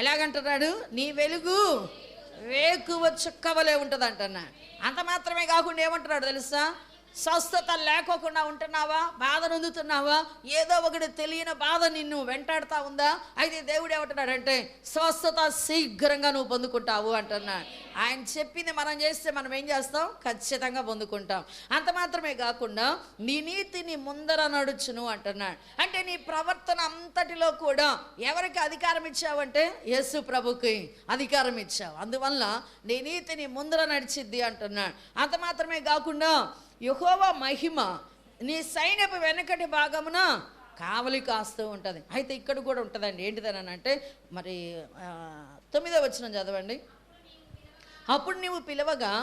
ఎలాగంటున్నాడు? నీ వెలుగు వేకువ చుక్కవలే ఉంటుంది అంటున్నా. అంత మాత్రమే కాకుండా ఏమంటున్నాడు తెలుసా? స్వస్థత లేకోకుండా ఉంటున్నావా? బాధ నొందుతున్నావా? ఏదో ఒకటి తెలియని బాధ నిన్ను వెంటాడుతూ ఉందా? అయితే దేవుడు ఏమంటున్నాడంటే స్వస్థత శీఘ్రంగా నువ్వు పొందుకుంటావు అంటున్నాడు. ఆయన చెప్పింది మనం చేస్తే మనం ఏం చేస్తాం? ఖచ్చితంగా పొందుకుంటాం. అంత మాత్రమే కాకుండా నీ నీతిని ముందర నడుచును అంటున్నాడు. అంటే నీ ప్రవర్తన అంతటిలో కూడా ఎవరికి అధికారం ఇచ్చావంటే యేసు ప్రభుకి అధికారం ఇచ్చావు. అందువల్ల నీ నీతిని ముందర నడిచిద్ది అంటున్నాడు. అంత మాత్రమే కాకుండా యెహోవా మహిమ నీ సైన్యపు వెనకటి భాగమున కావలి కాస్తూ ఉంటుంది. అయితే ఇక్కడ కూడా ఉంటుందండి. ఏంటిదని అంటే మరి 9వ వచనం చదవండి. అప్పుడు నీవు పిలవగా,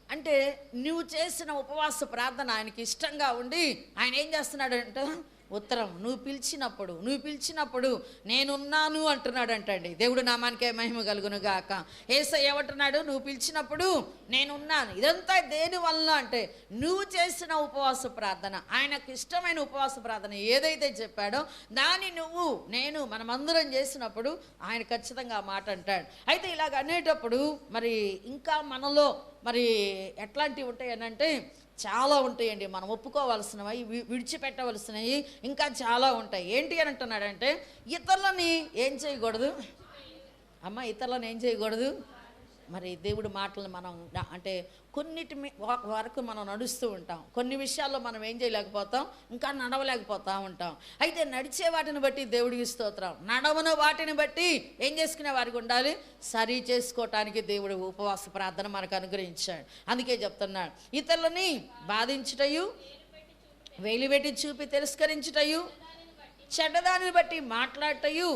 అంటే నువ్వు చేసిన ఉపవాస ప్రార్థన ఆయనకి ఇష్టంగా ఉండి ఆయన ఏం చేస్తున్నాడంటే ఉత్తరం నువ్వు పిలిచినప్పుడు నేనున్నాను అంటున్నాడు అంటండి. దేవుడు నామానికే మహిమ కలుగును గాక. యేసయ్య ఏమంటున్నాడు? నువ్వు పిలిచినప్పుడు నేనున్నాను. ఇదంతా దేని వల్ల అంటే నువ్వు చేసిన ఉపవాస ప్రార్థన, ఆయనకు ఇష్టమైన ఉపవాస ప్రార్థన ఏదైతే చెప్పాడో దాన్ని నేను మనమందరం చేసినప్పుడు ఆయన ఖచ్చితంగా మాట అంటాడు. అయితే ఇలాగ అనేటప్పుడు మరి ఇంకా మనలో మరి ఎట్లాంటివి ఉంటాయనంటే చాలా ఉంటాయండి. మనం ఒప్పుకోవాల్సినవి, విడిచిపెట్టవలసినవి ఇంకా చాలా ఉంటాయి. ఏంటి అని అంటున్నాడంటే ఇతరులని ఏం చేయకూడదు ఇతరులను ఏం చేయకూడదు. మరి దేవుడి మాటలను మనం అంటే కొన్నిటి వరకు మనం నడుస్తూ ఉంటాం. కొన్ని విషయాల్లో మనం ఏం చేయలేకపోతాం, ఇంకా నడవలేకపోతూ ఉంటాం. అయితే నడిచే వాటిని బట్టి దేవుడికి స్తోత్రం. నడవని వాటిని బట్టి ఏం చేసుకునే వారికి ఉండాలి? సరి చేసుకోవటానికి దేవుడు ఉపవాస ప్రార్థన మనకు అనుగ్రహించాడు. అందుకే చెప్తున్నాడు, ఇతరులని బాధించుటయు, వేలు పెట్టి చూపి తిరస్కరించుటయు, చెడ్డదానిని బట్టి మాట్లాడటయు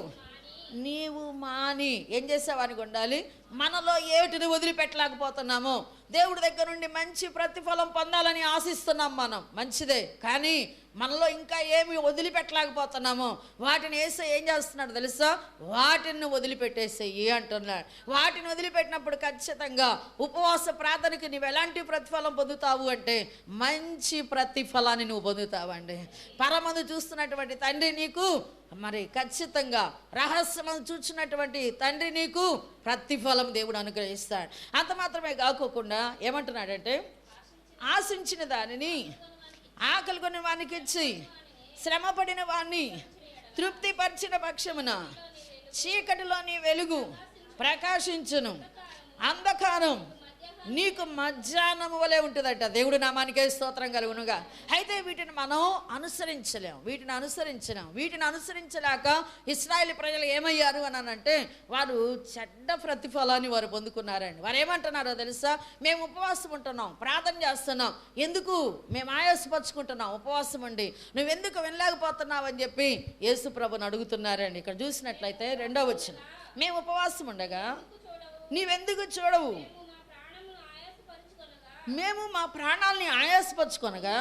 నీవు మాని ఏం చేసేవానికి ఉండాలి? మనలో ఏటిని వదిలిపెట్టలేకపోతున్నామో దేవుడి దగ్గర నుండి మంచి ప్రతిఫలం పొందాలని ఆశిస్తున్నాం మనం, మంచిదే. కానీ మనలో ఇంకా ఏమి వదిలిపెట్టలేకపోతున్నామో వాటిని వేసే ఏం చేస్తున్నాడు తెలుసా? వాటిని వదిలిపెట్టేసేయి అంటున్నాడు. వాటిని వదిలిపెట్టినప్పుడు ఖచ్చితంగా ఉపవాస ప్రార్థనకి నువ్వు ఎలాంటి ప్రతిఫలం పొందుతావు అంటే మంచి ప్రతిఫలాన్ని నువ్వు పొందుతావండి. పరమందు చూస్తున్నటువంటి తండ్రి నీకు మరి ఖచ్చితంగా రహస్యమందు చూచినటువంటి తండ్రి నీకు ప్రతిఫలం దేవుడు అనుగ్రహిస్తాడు. అంత మాత్రమే కాకోకుండా ఏమంటున్నాడంటే ఆశించిన దానిని ఆకలి కొని వానికి ఇచ్చి శ్రమపడిన వాణ్ణి తృప్తిపరిచిన పక్షమున చీకటిలో నీ వెలుగు ప్రకాశించును, అంధకారం నీకు మధ్యాహ్నం వలె ఉంటుందట. దేవుడు నామానికే స్తోత్రం కలుగునుగా. అయితే వీటిని మనం వీటిని అనుసరించలేక ఇశ్రాయేలు ప్రజలు ఏమయ్యారు అని అంటే వారు చెడ్డ ప్రతిఫలాన్ని వారు పొందుకున్నారండి. వారు ఏమంటున్నారో తెలుసా? మేము ఉపవాసం ఉంటున్నాం, ప్రార్థన చేస్తున్నాం, ఎందుకు మేము ఆయాసపరుచుకుంటున్నాం ఉపవాసం ఉండి, నువ్వెందుకు వినలేకపోతున్నావు అని చెప్పి యేసు ప్రభుని అడుగుతున్నారండి. ఇక్కడ చూసినట్లయితే 2వ వచనం, మేము ఉపవాసం ఉండగా నీవెందుకు చూడవు, మేము మా ప్రాణాలని ఆయాసపరుచుకొనగా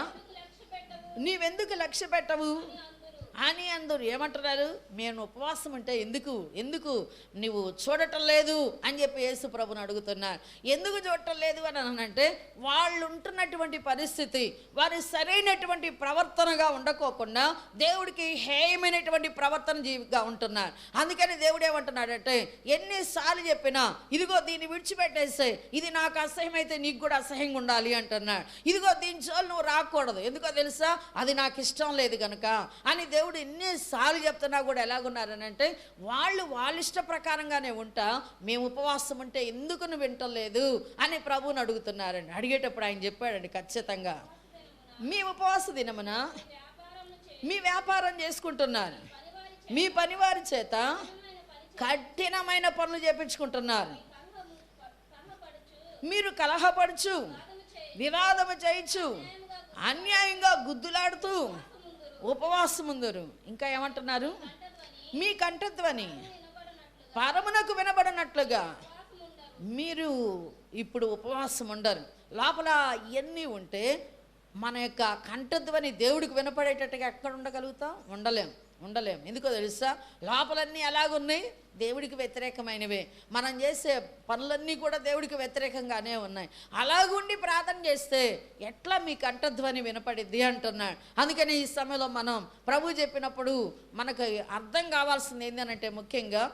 నీవెందుకు లక్ష్య పెట్టవు అని అందరూ ఏమంటున్నారు? మేము ఉపవాసం ఉంటే ఎందుకు నువ్వు చూడటం లేదు అని చెప్పి యేసు ప్రభుని అడుగుతున్నారు. ఎందుకు చూడటం లేదు అని అంటే వాళ్ళు ఉంటున్నటువంటి పరిస్థితి వారి సరైనటువంటి ప్రవర్తనగా ఉండకోకుండా దేవుడికి హేయమైనటువంటి ప్రవర్తన జీవిగా ఉంటున్నారు. అందుకని దేవుడు ఏమంటున్నాడంటే ఎన్నిసార్లు చెప్పినా ఇదిగో దీన్ని విడిచిపెట్టేసే, ఇది నాకు అసహ్యమైతే నీకు కూడా అసహ్యంగా ఉండాలి అంటున్నాడు. ఇదిగో దీని జోలు నువ్వు రాకూడదు, ఎందుకో తెలుసా? అది నాకు ఇష్టం లేదు కనుక అని దేవుడు ఎన్నిసార్లు చెప్తున్నా కూడా ఎలాగున్నారని అంటే వాళ్ళ ఇష్ట ప్రకారంగానే ఉంటా, మేము ఉపవాసం ఉంటే ఎందుకు నువ్వు వింటలేదు అని ప్రభువుని అడుగుతున్నారండి. అడిగేటప్పుడు ఆయన చెప్పాడండి ఖచ్చితంగా, మీ ఉపవాస దినమున మీ వ్యాపారం చేసుకుంటున్నారు, మీ పనివారి చేత కఠినమైన పనులు చేపించుకుంటున్నారు, మీరు కలహపడుచు వివాదము చేయొచ్చు, అన్యాయంగా గుద్దులాడుతూ ఉపవాసం ముందరు. ఇంకా ఏమంటున్నారు? మీ కంఠధ్వని పరమునకు వినబడినట్లుగా మీరు ఇప్పుడు ఉపవాసం ఉండరు. లోపల ఇవన్నీ ఉంటే మన యొక్క కంఠధ్వని దేవుడికి వినపడేటట్టుగా ఎక్కడ ఉండగలుగుతాం? ఉండలేం. ఉండలేం. ఎందుకో తెలుసా? లోపలన్నీ ఎలాగున్నాయి? దేవుడికి వ్యతిరేకమైనవే. మనం చేసే పనులన్నీ కూడా దేవుడికి వ్యతిరేకంగానే ఉన్నాయి. అలాగుండి ప్రార్థన చేస్తే ఎట్లా మీ కంఠధ్వని వినపడిద్ది అంటున్నాడు. అందుకని ఈ సమయంలో మనం ప్రభు చెప్పినప్పుడు మనకు అర్థం కావాల్సింది ఏంటంటే, ముఖ్యంగా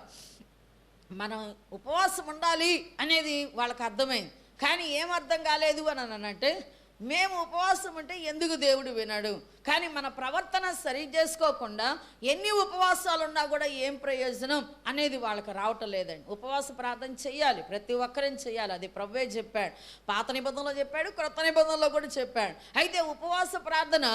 మనం ఉపవాసం ఉండాలి అనేది వాళ్ళకి అర్థమైంది. కానీ ఏం అర్థం కాలేదు అని అంటే, మేము ఉపవాసం ఉంటే ఎందుకు దేవుడు వినడు? కానీ మన ప్రవర్తన సరి చేసుకోకుండా ఎన్ని ఉపవాసాలు ఉన్నా కూడా ఏం ప్రయోజనం అనేది వాళ్ళకి రావటం లేదండి. ఉపవాస ప్రార్థన చేయాలి, ప్రతి ఒక్కరిని చేయాలి. అది ప్రభువే చెప్పాడు. పాత నిబంధనలో చెప్పాడు, క్రొత్త నిబంధనలో కూడా చెప్పాడు. అయితే ఉపవాస ప్రార్థన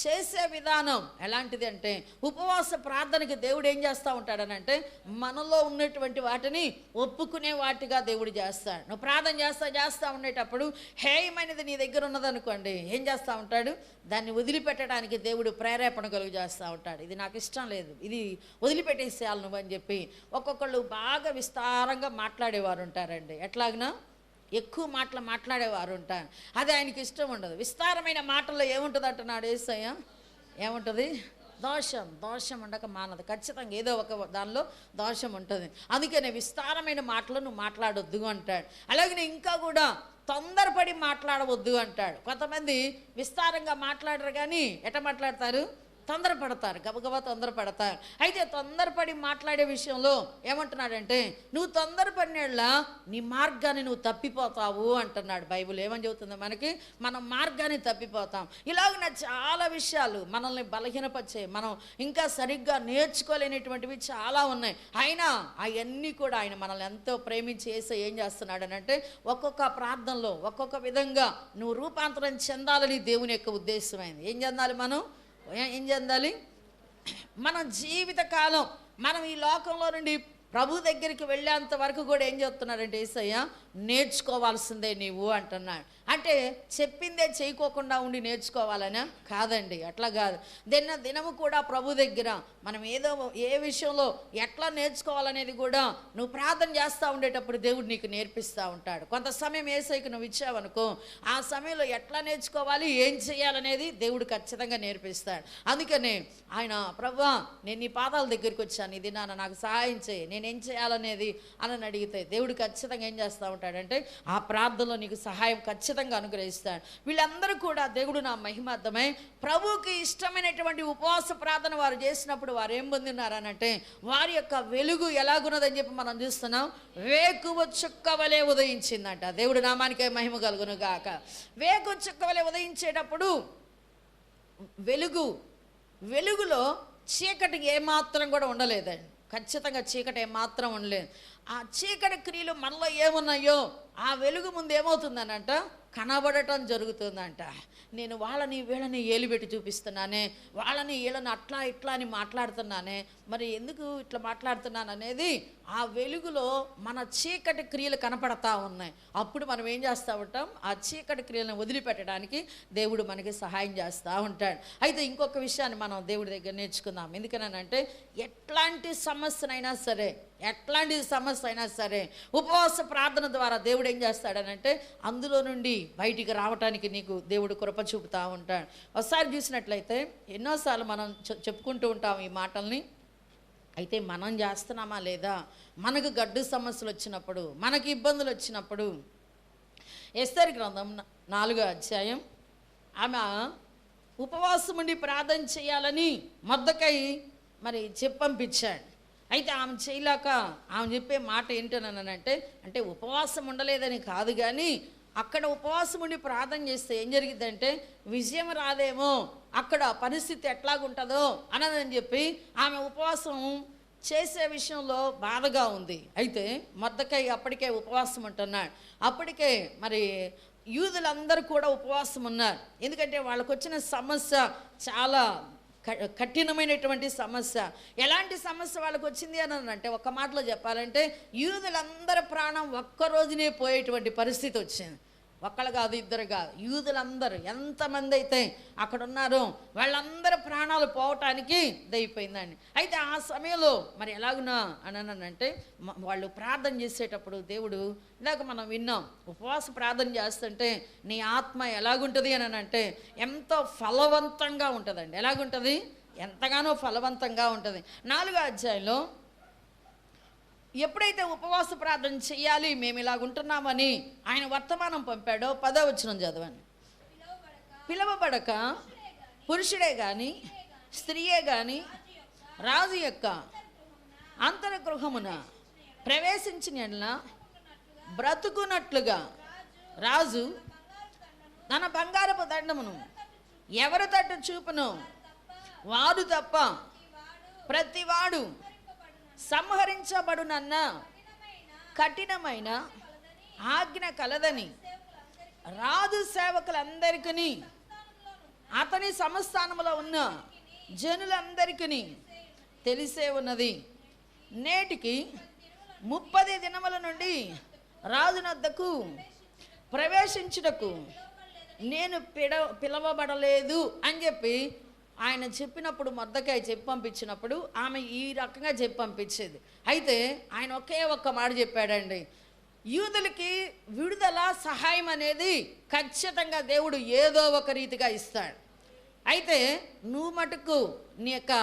చేసే విధానం ఎలాంటిది అంటే, ఉపవాస ప్రార్థనకి దేవుడు ఏం చేస్తూ ఉంటాడనంటే, మనలో ఉన్నటువంటి వాటిని ఒప్పుకునే వాటిగా దేవుడు చేస్తాడు. నువ్వు ప్రార్థన చేస్తా ఉండేటప్పుడు హేయమైనది నీ దగ్గర ఉన్నదనుకోండి, ఏం చేస్తూ ఉంటాడు? దాన్ని వదిలిపెట్టడానికి దేవుడు ప్రేరేపణ కలుగు చేస్తూ ఉంటాడు. ఇది నాకు ఇష్టం లేదు, ఇది వదిలిపెట్టేసేయాలి నువ్వు అని చెప్పి. ఒక్కొక్కళ్ళు బాగా విస్తారంగా మాట్లాడేవారు ఉంటారండి. ఎట్లాగనా ఎక్కువ మాట్లాడేవారు ఉంటారు. అది ఆయనకి ఇష్టం ఉండదు. విస్తారమైన మాటల్లో ఏముంటుంది అంటున్నాడు యేసయ్య? ఏముంటుంది? దోషం ఉండక మానదు. ఖచ్చితంగా ఏదో ఒక దానిలో దోషం ఉంటుంది. అందుకనే విస్తారమైన మాటలు నువ్వు మాట్లాడొద్దు అంటాడు. అలాగే ఇంకా కూడా తొందరపడి మాట్లాడవద్దు అంటాడు. కొంతమంది విస్తారంగా మాట్లాడరు, కానీ ఎట్ట మాట్లాడతారు? తొందరపడతారు, గబగబా తొందరపడతారు. అయితే తొందరపడి మాట్లాడే విషయంలో ఏమంటున్నాడంటే, నువ్వు తొందరపడినట్ల నీ మార్గాన్ని నువ్వు తప్పిపోతావు అంటున్నాడు బైబిల్. ఏమని చెబుతుందో మనకి? మనం మార్గాన్ని తప్పిపోతాం. ఇలాగ చాలా విషయాలు మనల్ని బలహీనపరిచాయి. మనం ఇంకా సరిగ్గా నేర్చుకోలేనటువంటివి చాలా ఉన్నాయి. అయినా అవన్నీ కూడా ఆయన మనల్ని ఎంతో ప్రేమించి ఏం చేస్తున్నాడనంటే, ఒక్కొక్క ప్రార్థనలో ఒక్కొక్క విధంగా నువ్వు రూపాంతరం చెందాలని దేవుని యొక్క ఉద్దేశమైంది. ఏం చెందాలి? మన జీవితకాలం మనం ఈ లోకంలో నుండి ప్రభు దగ్గరికి వెళ్ళేంత వరకు కూడా ఏం చెప్తున్నాడంటే యేసయ్య, నేర్చుకోవాల్సిందే నీవు అంటున్నాడు. అంటే చెప్పిందే చేయకోకుండా ఉండి నేర్చుకోవాలనా? కాదండి, అట్లా కాదు. దినము కూడా ప్రభు దగ్గర మనం ఏ విషయంలో ఎట్లా నేర్చుకోవాలనేది కూడా నువ్వు ప్రార్థన చేస్తూ ఉండేటప్పుడు దేవుడు నీకు నేర్పిస్తూ ఉంటాడు. కొంత సమయం యేసయ్యకు నువ్వు ఇచ్చావనుకో, ఆ సమయంలో ఎట్లా నేర్చుకోవాలి, ఏం చేయాలనేది దేవుడు ఖచ్చితంగా నేర్పిస్తాడు. అందుకనే ఆయన, ప్రభువా నేను నీ పాదాల దగ్గరికి వచ్చాను, ఇది నాకు సహాయం చేయి, నేనేం చేయాలనేది అని అడిగితే దేవుడు ఖచ్చితంగా ఏం చేస్తూ ఉంటాడంటే, ఆ ప్రార్థనలో నీకు సహాయం ఖచ్చితంగా అనుగ్రహిస్తాడు. వీళ్ళందరూ కూడా దేవుడు నా మహిమార్థమై ప్రభువుకి ఇష్టమైనటువంటి ఉపవాస ప్రార్థన వారు చేసినప్పుడు వారు ఏం పొంది ఉన్నారనంటే, వారి యొక్క వెలుగు ఎలాగున్నదని చెప్పి మనం చూస్తున్నాం. వేకువ చుక్క వలె ఉదయించిందంట. దేవుడు నామానికే మహిమ కలుగును గాక. వేకువ చుక్క వలె ఉదయించేటప్పుడు వెలుగులో చీకటి ఏమాత్రం కూడా ఉండలేదండి. ఖచ్చితంగా చీకటి ఏమాత్రం ఉండలేదు. ఆ చీకటి క్రియలు మనలో ఏమున్నాయో ఆ వెలుగు ముందు ఏమవుతుందనంట, కనబడటం జరుగుతుందంట. నేను వాళ్ళని వీళ్ళని ఏలుబెట్టి చూపిస్తున్నానే, వాళ్ళని వీళ్ళని అట్లా ఇట్లా అని మాట్లాడుతున్నానే, మరి ఎందుకు ఇట్లా మాట్లాడుతున్నాను అనేది ఆ వెలుగులో మన చీకటి క్రియలు కనపడతా ఉన్నాయి. అప్పుడు మనం ఏం చేస్తూ ఉంటాం? ఆ చీకటి క్రియలను వదిలిపెట్టడానికి దేవుడు మనకి సహాయం చేస్తూ ఉంటాడు. అయితే ఇంకొక విషయాన్ని మనం దేవుడి దగ్గర నేర్చుకుందాం. ఎందుకనంటే, ఎట్లాంటి సమస్యనైనా సరే ఉపవాస ప్రార్థన ద్వారా దేవుడు ఏం చేస్తాడనంటే, అందులో నుండి బయటికి రావటానికి నీకు దేవుడు కృప చూపుతూ ఉంటాడు. ఒకసారి చూసినట్లయితే ఎన్నోసార్లు మనం చెప్పుకుంటూ ఉంటాం ఈ మాటల్ని. అయితే మనం చేస్తున్నామా లేదా? మనకు గడ్డు సమస్యలు వచ్చినప్పుడు, మనకి ఇబ్బందులు వచ్చినప్పుడు, ఎస్తేరు గ్రంథం 4వ అధ్యాయం, ఆమె ఉపవాసం ఉండి ప్రార్థన చేయాలని మొర్దెకై మరి చెప్పంపించాడు. అయితే ఆమె చేయలేక ఆమె చెప్పే మాట ఏంటనంటే, అంటే ఉపవాసం ఉండలేదని కాదు, కానీ అక్కడ ఉపవాసం ఉండి ప్రార్థన చేస్తే ఏం జరిగిద్దంటే, విజయం రాదేమో, అక్కడ పరిస్థితి ఎట్లాగుంటుందో అన్నదని చెప్పి ఆమె ఉపవాసం చేసే విషయంలో బాధగా ఉంది. అయితే మొర్దెకై అప్పటికే ఉపవాసం ఉంటున్నాడు. అప్పటికే మరి యూదులందరూ కూడా ఉపవాసం ఉన్నారు. ఎందుకంటే వాళ్ళకు వచ్చిన సమస్య చాలా కఠినమైనటువంటి సమస్య. ఎలాంటి సమస్య వాళ్ళకు వచ్చింది అని అంటే, ఒక మాటలో చెప్పాలంటే, యూదులందరి ప్రాణం ఒక్కరోజునే పోయేటువంటి పరిస్థితి వచ్చింది. ఒక్కళ్ళు కాదు, ఇద్దరు కాదు, యూదులందరూ ఎంతమంది అయితే అక్కడ ఉన్నారో వాళ్ళందరూ ప్రాణాలు పోవటానికి దైపోయిందండి. అయితే ఆ సమయంలో మరి ఎలాగునా అంటే, వాళ్ళు ప్రార్థన చేసేటప్పుడు దేవుడు, ఇందాక మనం విన్నాం, ఉపవాస ప్రార్థన చేస్తుంటే నీ ఆత్మ ఎలాగుంటుంది అని అంటే ఎంతో ఫలవంతంగా ఉంటుందండి. ఎలాగుంటుంది? ఎంతగానో ఫలవంతంగా ఉంటుంది. 4వ అధ్యాయంలో ఎప్పుడైతే ఉపవాస ప్రార్థన చేయాలి మేము ఇలాగుంటున్నామని ఆయన వర్తమానం పంపాడో 10వ వచనం చదవండి. పిలవబడక పురుషుడే కానీ స్త్రీయే కానీ రాజు యొక్క అంతర్గృహమున ప్రవేశించిన ఎడల బ్రతుకున్నట్లుగా రాజు తన బంగారపు దండమును ఎవరు తట్టు చూపును వాడు తప్ప ప్రతివాడు సంహరించబడునన్న కఠినమైన ఆజ్ఞ కలదని రాజు సేవకులందరికీ అతని సంస్థానములో ఉన్న జనులందరికీ తెలిసే ఉన్నది. నేటికి 30 దినముల నుండి రాజునద్దకు ప్రవేశించుటకు నేను పిలవబడలేదు అని చెప్పి ఆయన చెప్పినప్పుడు మొర్దెకై చెప్పి పంపించినప్పుడు ఆమె ఈ రకంగా చెప్పి పంపించేది. అయితే ఆయన ఒకే ఒక్క మాట చెప్పాడండి, యూదులకి విడుదల సహాయం అనేది ఖచ్చితంగా దేవుడు ఏదో ఒక రీతిగా ఇస్తాడు. అయితే నువ్వు మటుకు నీ యొక్క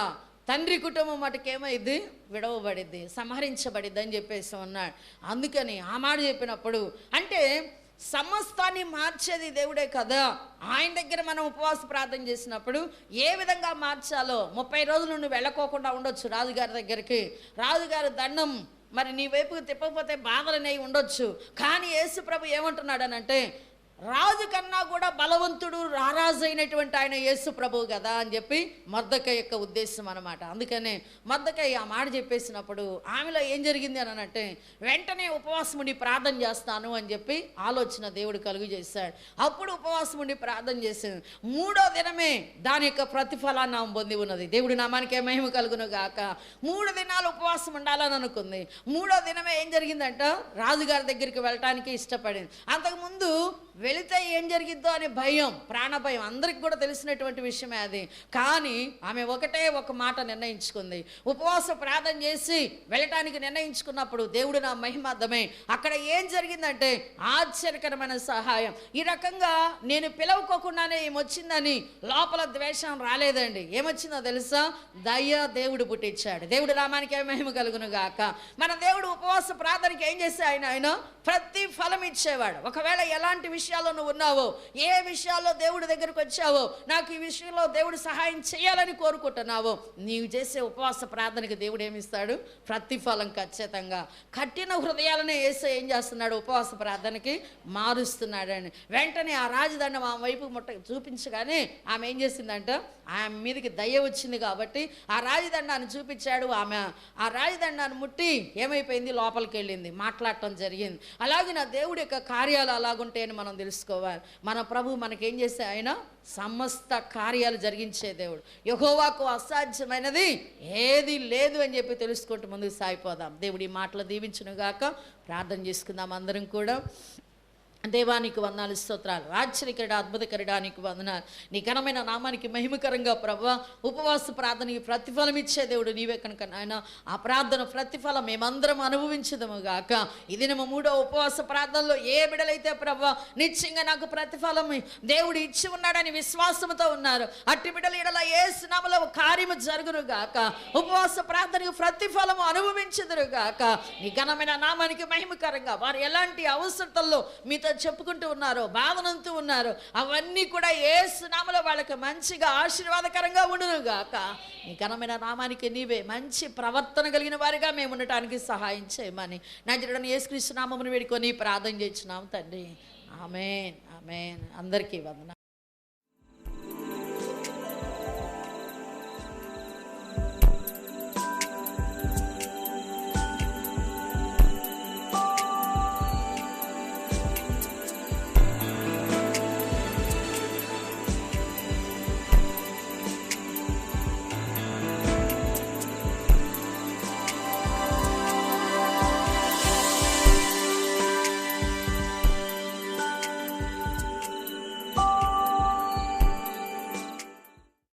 తండ్రి కుటుంబం మటుకేమైంది విడవబడిద్ది, సంహరించబడిద్ది అని చెప్పేసి ఉన్నాడు. అందుకని ఆ మాట చెప్పినప్పుడు అంటే సమస్తాన్ని మార్చేది దేవుడే కదా. ఆయన దగ్గర మనం ఉపవాస ప్రార్థన చేసినప్పుడు ఏ విధంగా మార్చాలో 30 రోజులు నువ్వు వెళ్ళకోకుండా ఉండొచ్చు రాజుగారి దగ్గరికి. రాజుగారి దండం మరి నీ వైపుకు తిప్పకపోతే బాధలనేవి ఉండొచ్చు. కానీ యేసు ప్రభు ఏమంటున్నాడు అనంటే రాజు కన్నా కూడా బలవంతుడు రారాజు అయినటువంటి ఆయన యేసు ప్రభువు కదా అని చెప్పి మొర్దెకై యొక్క ఉద్దేశం అనమాట. అందుకనే మొర్దెకై ఆ మాట చెప్పేసినప్పుడు ఆమెలో ఏం జరిగింది అని అంటే వెంటనే ఉపవాసం ఉండి ప్రార్థన చేస్తాను అని చెప్పి ఆలోచన దేవుడు కలుగు చేశాడు. అప్పుడు ఉపవాసం ఉండి ప్రార్థన చేసింది. 3వ దినమే దాని యొక్క ప్రతిఫలాన్ని ఆమె పొంది ఉన్నది. దేవుడి నామానికే మహిమ కలుగును గాక. 3 దినాలు ఉపవాసం ఉండాలని అనుకుంది. 3వ దినమే ఏం జరిగిందంట రాజుగారి దగ్గరికి వెళ్ళటానికి ఇష్టపడింది. అంతకుముందు వెళితే ఏం జరిగిద్దో అనే భయం, ప్రాణభయం అందరికి కూడా తెలిసినటువంటి విషయమే అది. కానీ ఆమె ఒకటే ఒక మాట నిర్ణయించుకుంది. ఉపవాస ప్రార్థన చేసి వెళ్ళటానికి నిర్ణయించుకున్నప్పుడు దేవుడు నా మహిమార్థమే అక్కడ ఏం జరిగిందంటే ఆశ్చర్యకరమైన సహాయం. ఈ రకంగా నేను పిలవకోకుండానే ఏమొచ్చిందని లోపల ద్వేషం రాలేదండి. ఏమొచ్చిందో తెలుసా? దయ దేవుడు పుట్టించాడు. దేవుడు నామానికి మహిమ కలుగును గాక. మన దేవుడు ఉపవాస ప్రార్థనకి ఏం చేస్తే ఆయన ప్రతి ఫలం ఇచ్చేవాడు. ఒకవేళ ఎలాంటి విషయాల్లో నువ్వు ఉన్నావో, ఏ విషయాల్లో దేవుడి దగ్గరకు వచ్చావో, నాకు ఈ విషయంలో దేవుడు సహాయం చేయాలని కోరుకుంటున్నావో, నీవు చేసే ఉపవాస ప్రార్థనకి దేవుడు ఏమిస్తాడు? ప్రతిఫలం ఖచ్చితంగా. కఠిన హృదయాలనే యేసు ఏం చేస్తున్నాడు? ఉపవాస ప్రార్థనకి మారుస్తున్నాడండి. వెంటనే ఆ రాజదండం ఆమె వైపు చూపించగానే ఆమె ఏం చేసిందంట, ఆమె మీదకి దయ వచ్చింది కాబట్టి ఆ రాజదండాన్ని చూపించాడు. ఆమె ఆ రాజదండాన్ని ముట్టి ఏమైపోయింది? లోపలికి వెళ్ళింది, మాట్లాడటం జరిగింది. అలాగే నా దేవుడి యొక్క కార్యాలు అలాగుంటే అని మనం తెలుసుకోవాలి. మన ప్రభు మనకేం చేస్తే ఆయన సమస్త కార్యాలు జరిగించే దేవుడు. యెహోవాకు అసాధ్యమైనది ఏది లేదు అని చెప్పి తెలుసుకుంటూ ముందుకు సాగిపోదాం. దేవుడి మాటలు దీవించును గాక. ప్రార్థన చేసుకుందాం అందరం కూడా. దేవానికి వందనాలు, స్తోత్రాలు. ఆశ్చర్యకరుడా, అద్భుతకరుడానికి వందనాలు. నీ ఘనమైన నామానికి మహిమకరంగా ప్రభువా ఉపవాస ప్రార్థనకి ప్రతిఫలం ఇచ్చే దేవుడు నీవే కనుక నాయన ఆ ప్రార్థన ప్రతిఫలం మేమందరం అనుభవించదము గాక. ఈ దినము 3వ ఉపవాస ప్రార్థనలో ఏ బిడలైతే ప్రభువా నిశ్చయంగా నాకు ప్రతిఫలం దేవుడు ఇచ్చి ఉన్నాడని విశ్వాసంతో ఉన్నారు, అట్టి బిడల ఎడల యేసు నామములో కార్యము జరుగును గాక. ఉపవాస ప్రార్థనకు ప్రతిఫలము అనుభవించదురు గాక. నీ ఘనమైన నామానికి మహిమకరంగా వారు ఎలాంటి అవసరతల్లో మీతో చెప్పుకుంటూ ఉన్నారో, బాధనంతూ ఉన్నారో, అవన్నీ కూడా యేసు నామములో వాళ్ళకి మంచిగా ఆశీర్వాదకరంగా ఉండును గాక. నీ ఘనమైన నామానికి నీవే మంచి ప్రవర్తన కలిగిన వారిగా మేము ఉండటానికి సహాయం చేయమని నజరుడైన యేసుక్రీస్తు నామమును వేడుకొని ప్రార్థన చేస్తున్నాం తండ్రి. ఆమేన్, ఆమేన్. అందరికీ వందనాలు.